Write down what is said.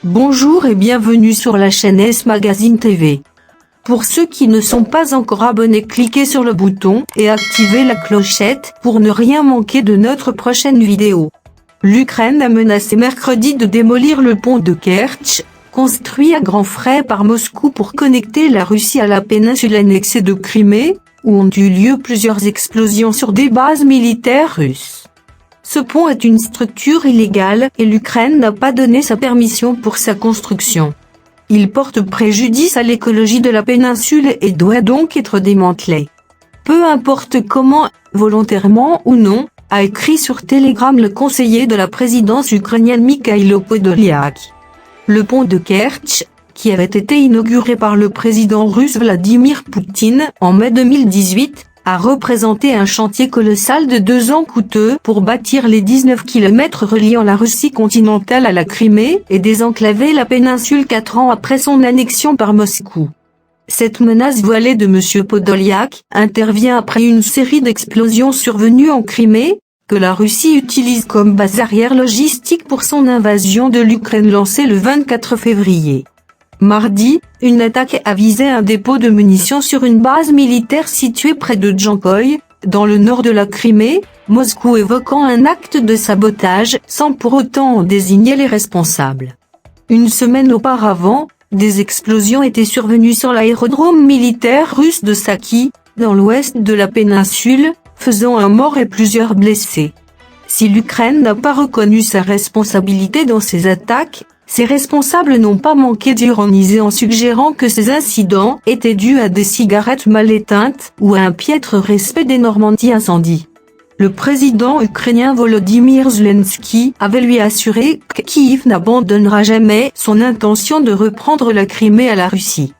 Bonjour et bienvenue sur la chaîne S Magazine TV. Pour ceux qui ne sont pas encore abonnés, cliquez sur le bouton et activez la clochette pour ne rien manquer de notre prochaine vidéo. L'Ukraine a menacé mercredi de démolir le pont de Kertch, construit à grands frais par Moscou pour connecter la Russie à la péninsule annexée de Crimée, où ont eu lieu plusieurs explosions sur des bases militaires russes. Ce pont est une structure illégale et l'Ukraine n'a pas donné sa permission pour sa construction. Il porte préjudice à l'écologie de la péninsule et doit donc être démantelé. Peu importe comment, volontairement ou non, a écrit sur Telegram le conseiller de la présidence ukrainienne Mikhailo Podolyak. Le pont de Kertch, qui avait été inauguré par le président russe Vladimir Poutine en mai 2018, a représenté un chantier colossal de 2 ans coûteux pour bâtir les 19 km reliant la Russie continentale à la Crimée et désenclaver la péninsule 4 ans après son annexion par Moscou. Cette menace voilée de M. Podolyak intervient après une série d'explosions survenues en Crimée, que la Russie utilise comme base arrière logistique pour son invasion de l'Ukraine lancée le 24 février. Mardi, une attaque a visé un dépôt de munitions sur une base militaire située près de Jankoï, dans le nord de la Crimée, Moscou évoquant un acte de sabotage sans pour autant en désigner les responsables. Une semaine auparavant, des explosions étaient survenues sur l'aérodrome militaire russe de Saki, dans l'ouest de la péninsule, faisant un mort et plusieurs blessés. Si l'Ukraine n'a pas reconnu sa responsabilité dans ces attaques, ses responsables n'ont pas manqué d'ironiser en suggérant que ces incidents étaient dus à des cigarettes mal éteintes ou à un piètre respect des normes anti-incendie. Le président ukrainien Volodymyr Zelensky avait lui assuré que Kiev n'abandonnera jamais son intention de reprendre la Crimée à la Russie.